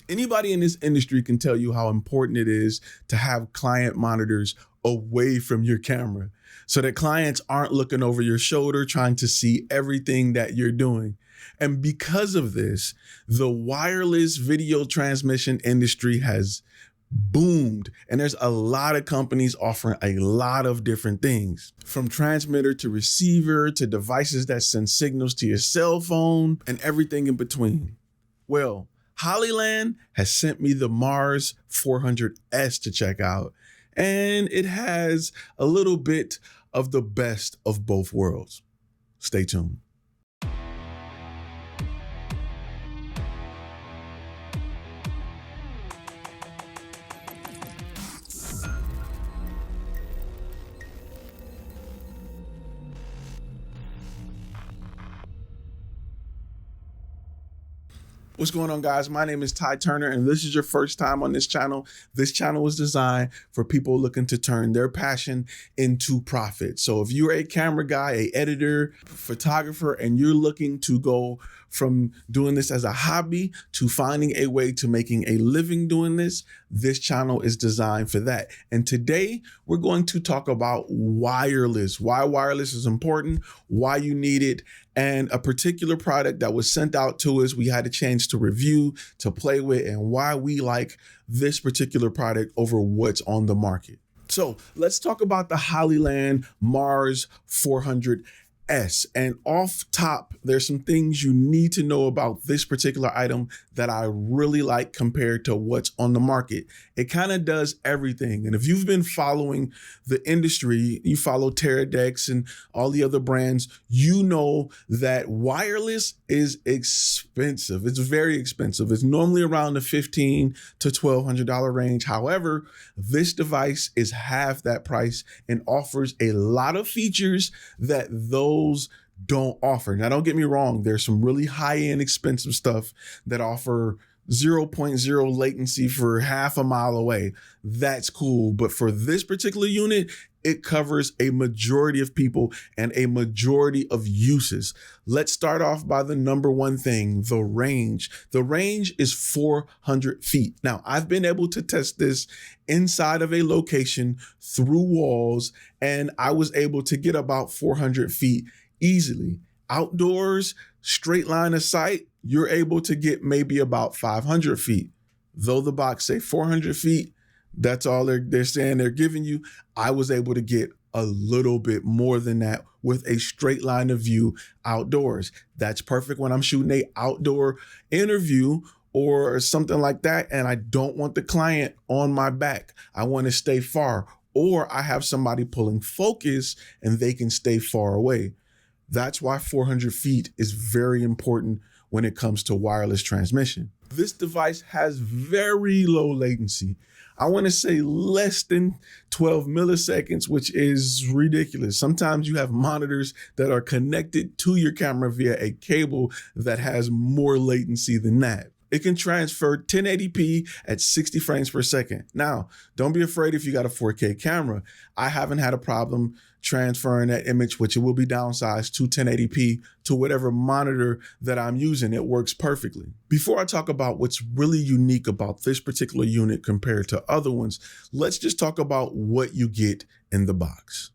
Anybody in this industry can tell you how important it is to have client monitors away from your camera so that clients aren't looking over your shoulder trying to see everything that you're doing. And because of this, the wireless video transmission industry has boomed, and there's a lot of companies offering a lot of different things, from transmitter to receiver to devices that send signals to your cell phone and everything in between. Well, Hollyland has sent me the Mars 400S to check out, and it has a little bit of the best of both worlds. Stay tuned. What's going on, guys? My name is Ty Turner, and this is your first time on this channel. This channel is designed for people looking to turn their passion into profit. So if you're a camera guy, a editor, photographer, and you're looking to go from doing this as a hobby to finding a way to making a living doing this, this channel is designed for that. And today we're going to talk about wireless, why wireless is important, why you need it, and a particular product that was sent out to us. We had a chance to review, to play with, and why we like this particular product over what's on the market. So let's talk about the Hollyland Mars 400S. And off top, there's some things you need to know about this particular item that I really like compared to what's on the market. It kind of does everything. And if you've been following the industry, you follow Teradex and all the other brands, you know that wireless is expensive. It's very expensive. It's normally around the $1,500 to $1,200 range. However, this device is half that price and offers a lot of features that those don't offer. Now, don't get me wrong. There's some really high-end expensive stuff that offer 0.0 latency for half a mile away. That's cool. But for this particular unit, it covers a majority of people and a majority of uses. Let's start off by the number one thing, the range. The range is 400 feet. Now, I've been able to test this inside of a location through walls, and I was able to get about 400 feet easily. Outdoors, straight line of sight, you're able to get maybe about 500 feet. Though the box say 400 feet, that's all they're saying they're giving you. I was able to get a little bit more than that with a straight line of view outdoors. That's perfect when I'm shooting a outdoor interview or something like that, and I don't want the client on my back. I want to stay far, or I have somebody pulling focus and they can stay far away. That's why 400 feet is very important when it comes to wireless transmission. This device has very low latency. I want to say less than 12 milliseconds, which is ridiculous. Sometimes you have monitors that are connected to your camera via a cable that has more latency than that. It can transfer 1080p at 60 frames per second. Now, don't be afraid if you got a 4K camera. I haven't had a problem transferring that image, which it will be downsized to 1080p to whatever monitor that I'm using. It works perfectly. Before I talk about what's really unique about this particular unit compared to other ones, let's just talk about what you get in the box.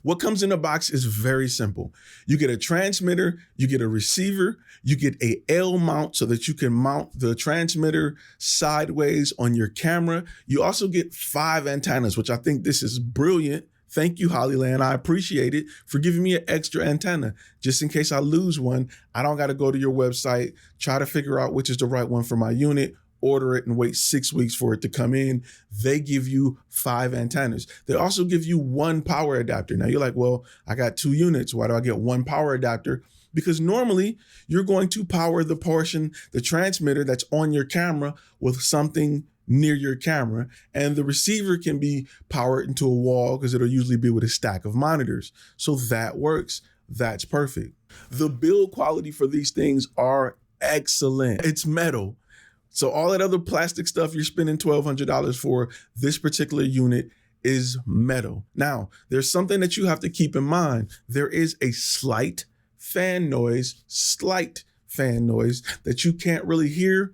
What comes in the box is very simple. You get a transmitter, you get a receiver, you get a L mount so that you can mount the transmitter sideways on your camera. You also get 5 antennas, which I think this is brilliant. Thank you, Hollyland. I appreciate it for giving me an extra antenna. Just in case I lose one, I don't got to go to your website, try to figure out which is the right one for my unit, order it and wait 6 weeks for it to come in. They give you 5 antennas. They also give you 1 power adapter. Now you're like, well, I got 2 units. Why do I get 1 power adapter? Because normally you're going to power the portion, the transmitter that's on your camera with something near your camera, and the receiver can be powered into a wall because it'll usually be with a stack of monitors. So that works. That's perfect. The build quality for these things are excellent. It's metal. So all that other plastic stuff you're spending $1,200 for, this particular unit is metal. Now, there's something that you have to keep in mind. There is a slight fan noise that you can't really hear,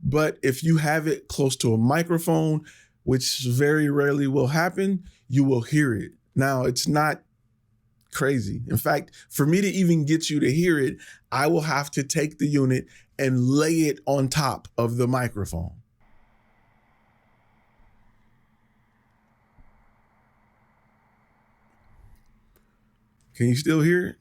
But if you have it close to a microphone, which very rarely will happen, you will hear it. Now, it's not crazy. In fact, for me to even get you to hear it, I will have to take the unit and lay it on top of the microphone. Can you still hear it?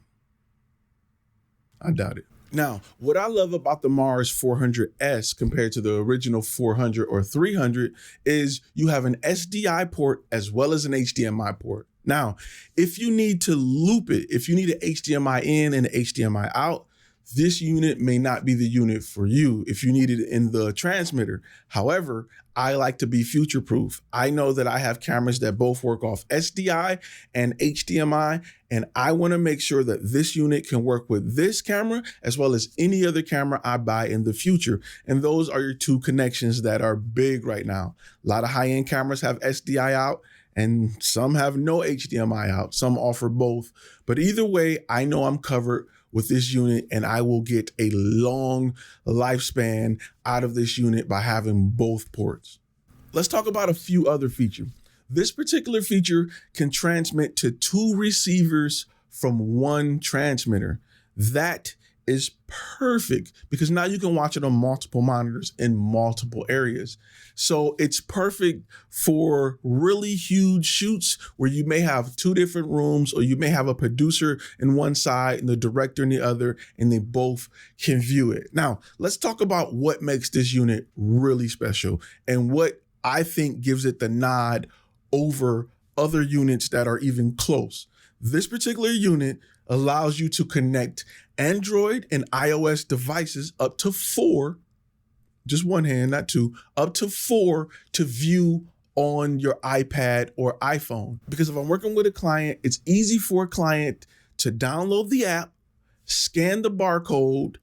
I doubt it. Now, what I love about the Mars 400S compared to the original 400 or 300 is you have an SDI port as well as an HDMI port. Now, if you need to loop it, if you need an HDMI in and an HDMI out, this unit may not be the unit for you if you need it in the transmitter. However, I like to be future-proof. I know that I have cameras that both work off SDI and HDMI, and I want to make sure that this unit can work with this camera as well as any other camera I buy in the future. And those are your two connections that are big right now. A lot of high-end cameras have SDI out, and some have no HDMI out. Some offer both. But either way, I know I'm covered with this unit, and I will get a long lifespan out of this unit by having both ports. Let's talk about a few other features. This particular feature can transmit to 2 receivers from 1 transmitter. That is perfect because now you can watch it on multiple monitors in multiple areas. So it's perfect for really huge shoots where you may have 2 different rooms, or you may have a producer in one side and the director in the other, and they both can view it. Now, let's talk about what makes this unit really special and what I think gives it the nod over other units that are even close. This particular unit allows you to connect Android and iOS devices up to 4, just one hand, not 2, up to 4 to view on your iPad or iPhone. Because if I'm working with a client, it's easy for a client to download the app, scan the barcode,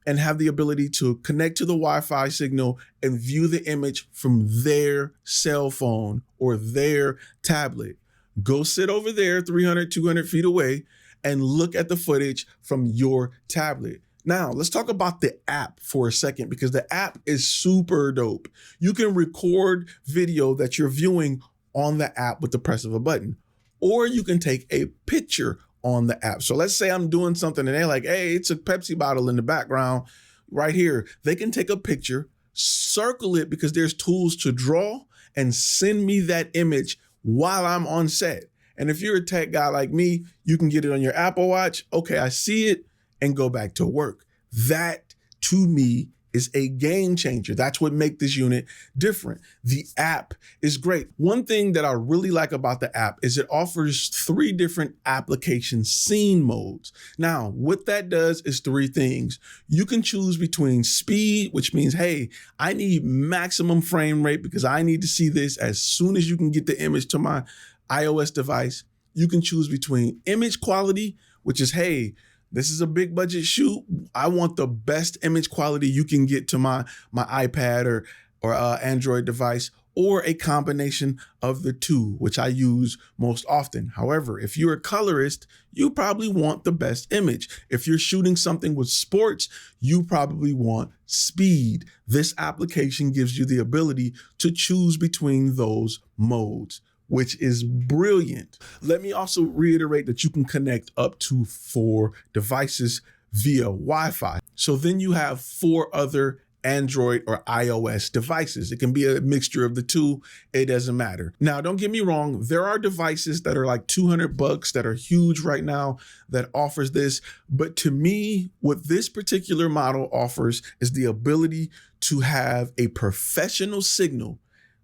and have the ability to connect to the Wi-Fi signal and view the image from their cell phone or their tablet. Go sit over there 300, 200 feet away and look at the footage from your tablet. Now, let's talk about the app for a second, because the app is super dope. You can record video that you're viewing on the app with the press of a button, or you can take a picture on the app. So let's say I'm doing something and they're like, hey, it's a Pepsi bottle in the background right here. They can take a picture, circle it because there's tools to draw, and send me that image while I'm on set. And if you're a tech guy like me, you can get it on your Apple Watch. Okay, I see it, and go back to work. That, to me, is a game changer. That's what makes this unit different. The app is great. One thing that I really like about the app is it offers 3 different application scene modes. Now, what that does is 3 things. You can choose between speed, which means, hey, I need maximum frame rate because I need to see this as soon as you can get the image to my iOS device. You can choose between image quality, which is, hey, this is a big budget shoot. I want the best image quality you can get to my iPad or Android device, or a combination of the 2, which I use most often. However, if you're a colorist, you probably want the best image. If you're shooting something with sports, you probably want speed. This application gives you the ability to choose between those modes, which is brilliant. Let me also reiterate that you can connect up to 4 devices via Wi-Fi. So then you have 4 other Android or iOS devices. It can be a mixture of the 2. It doesn't matter. Now, don't get me wrong. There are devices that are like $200 that are huge right now that offers this. But to me, what this particular model offers is the ability to have a professional signal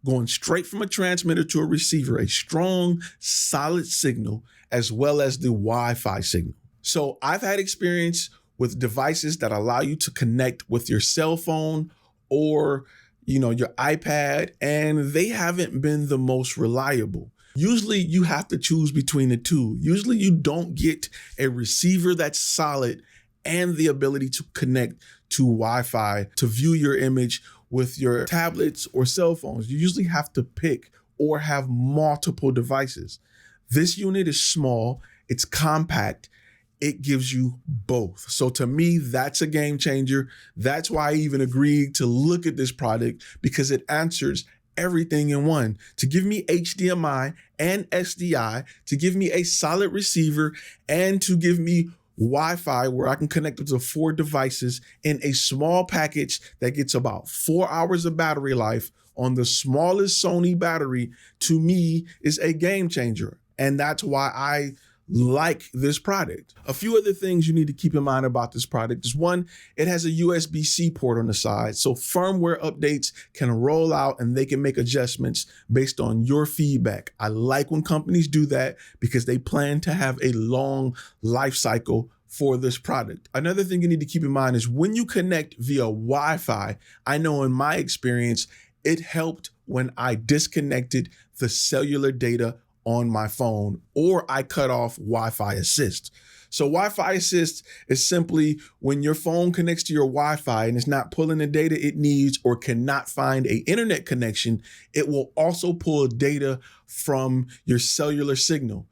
going straight from a transmitter to a receiver, a strong, solid signal, as well as the Wi-Fi signal. So I've had experience with devices that allow you to connect with your cell phone or, your iPad, and they haven't been the most reliable. Usually you have to choose between the 2. Usually you don't get a receiver that's solid and the ability to connect to Wi-Fi to view your image with your tablets or cell phones. You usually have to pick or have multiple devices. This unit is small, it's compact, it gives you both. So to me, that's a game changer. That's why I even agreed to look at this product, because it answers everything in one, to give me HDMI and SDI, to give me a solid receiver, and to give me Wi-Fi where I can connect up to 4 devices in a small package that gets about 4 hours of battery life on the smallest Sony battery. To me, is a game changer. And that's why I like this product. A few other things you need to keep in mind about this product is, one, it has a USB-C port on the side, so firmware updates can roll out and they can make adjustments based on your feedback. I like when companies do that because they plan to have a long life cycle for this product. Another thing you need to keep in mind is when you connect via Wi-Fi, I know in my experience, it helped when I disconnected the cellular data on my phone, or I cut off Wi-Fi assist. So Wi-Fi assist is simply when your phone connects to your Wi-Fi and it's not pulling the data it needs or cannot find an internet connection, it will also pull data from your cellular signal.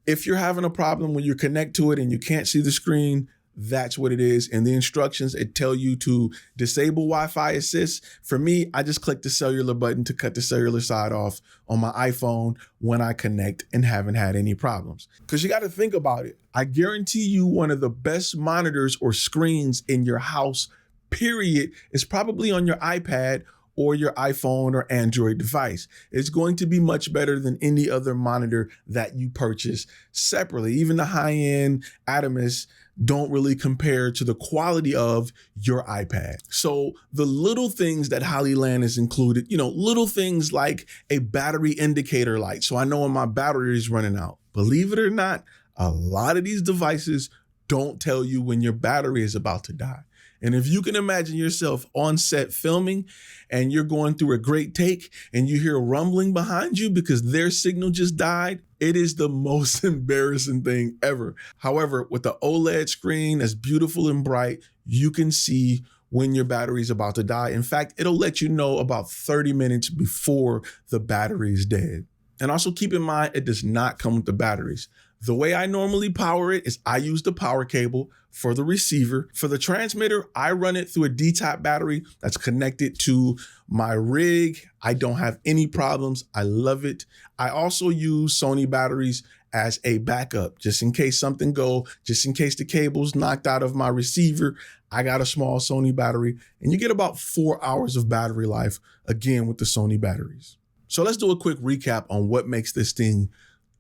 If you're having a problem when you connect to it and you can't see the screen, that's what it is. In the instructions, it tell you to disable Wi-Fi assist. For me, I just click the cellular button to cut the cellular side off on my iPhone when I connect and haven't had any problems. Because you got to think about it. I guarantee you one of the best monitors or screens in your house, period, is probably on your iPad or your iPhone or Android device. It's going to be much better than any other monitor that you purchase separately. Even the high-end Atomus don't really compare to the quality of your iPad. So the little things that Hollyland has included, little things like a battery indicator light. So I know when my battery is running out. Believe it or not, a lot of these devices don't tell you when your battery is about to die. And if you can imagine yourself on set filming and you're going through a great take and you hear rumbling behind you because their signal just died, it is the most embarrassing thing ever. However, with the OLED screen that's beautiful and bright, you can see when your battery is about to die. In fact, it'll let you know about 30 minutes before the battery is dead. And also keep in mind, it does not come with the batteries. The way I normally power it is I use the power cable for the receiver. For the transmitter, I run it through a D-type battery that's connected to my rig. I don't have any problems. I love it. I also use Sony batteries as a backup, just in case something goes, just in case the cable's knocked out of my receiver. I got a small Sony battery, and you get about 4 hours of battery life, again, with the Sony batteries. So let's do a quick recap on what makes this thing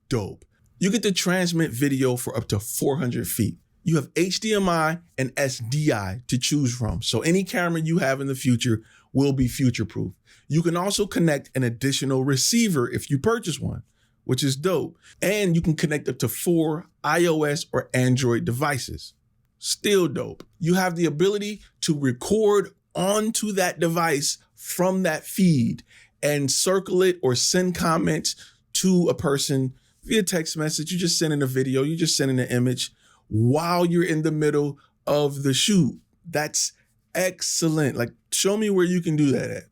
dope. You get to transmit video for up to 400 feet. You have HDMI and SDI to choose from, so any camera you have in the future will be future-proof. You can also connect an additional receiver if you purchase one, which is dope. And you can connect up to 4 iOS or Android devices. Still dope. You have the ability to record onto that device from that feed and circle it or send comments to a person via text message. You just sending a video, you just sending an image while you're in the middle of the shoot. That's excellent. Like, show me where you can do that at.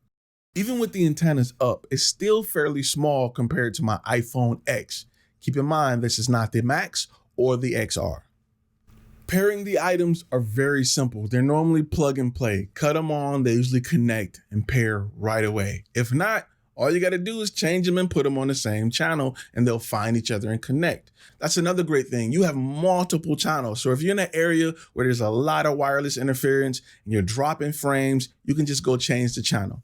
Even with the antennas up, it's still fairly small compared to my iPhone X. Keep in mind, this is not the Max or the XR. Pairing the items are very simple. They're normally plug and play. Cut them on, they usually connect and pair right away. If not, all you got to do is change them and put them on the same channel and they'll find each other and connect. That's another great thing. You have multiple channels. So if you're in an area where there's a lot of wireless interference and you're dropping frames, you can just go change the channel.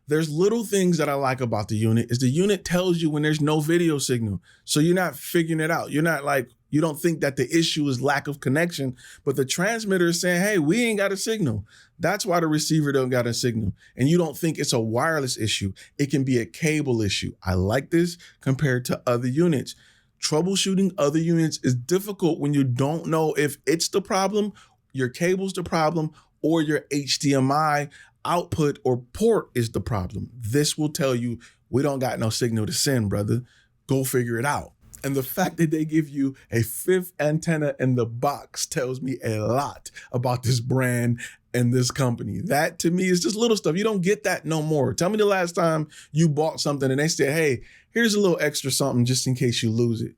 There's little things that I like about the unit is the unit tells you when there's no video signal. So you're not figuring it out. You're not like, you don't think that the issue is lack of connection, but the transmitter is saying, hey, we ain't got a signal. That's why the receiver don't got a signal. And you don't think it's a wireless issue. It can be a cable issue. I like this compared to other units. Troubleshooting other units is difficult when you don't know if it's the problem, your cable's the problem, or your HDMI output or port is the problem. This will tell you, we don't got no signal to send, brother. Go figure it out. And the fact that they give you a 5th antenna in the box tells me a lot about this brand and this company. That to me is just little stuff. You don't get that no more. Tell me the last time you bought something and they said, hey, here's a little extra something just in case you lose it.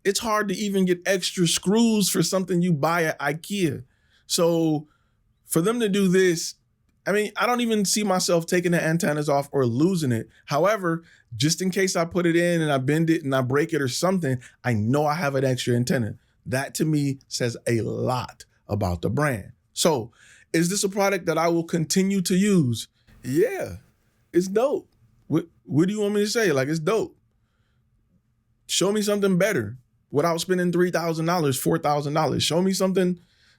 It's hard to even get extra screws for something you buy at IKEA. So for them to do this, I mean, I don't even see myself taking the antennas off or losing it. However, just in case I put it in and I bend it and I break it or something, I know I have an extra antenna. That to me says a lot about the brand. So is this a product that I will continue to use? Yeah, it's dope. What do you want me to say? Like, it's dope. Show me something better without spending $3,000, $4,000. Show me something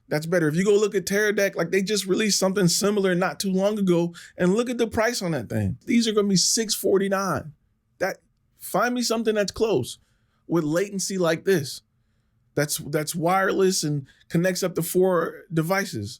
that's better. If you go look at Teradek, like they just released something similar not too long ago, and look at the price on that thing. These are going to be $649. Find me something that's close with latency like this. That's wireless and connects up to 4 devices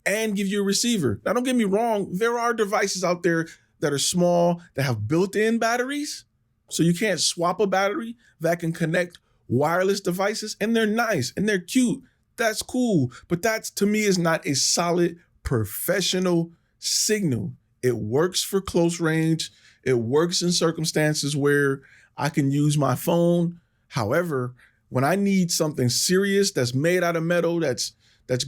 and give you a receiver. Now, don't get me wrong. There are devices out there that are small that have built-in batteries. So you can't swap a battery that can connect wireless devices, and they're nice and they're cute. That's cool. But that to me is not a solid professional signal. It works for close range. It works in circumstances where I can use my phone. However, when I need something serious that's made out of metal, that's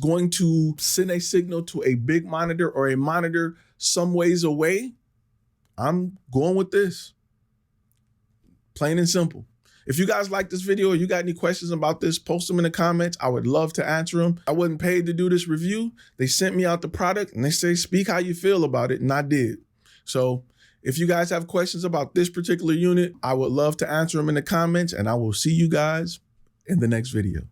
going to send a signal to a big monitor or a monitor some ways away, I'm going with this. Plain and simple. If you guys like this video or you got any questions about this, post them in the comments. I would love to answer them. I wasn't paid to do this review. They sent me out the product and they say, speak how you feel about it. And I did. So if you guys have questions about this particular unit, I would love to answer them in the comments, and I will see you guys in the next video.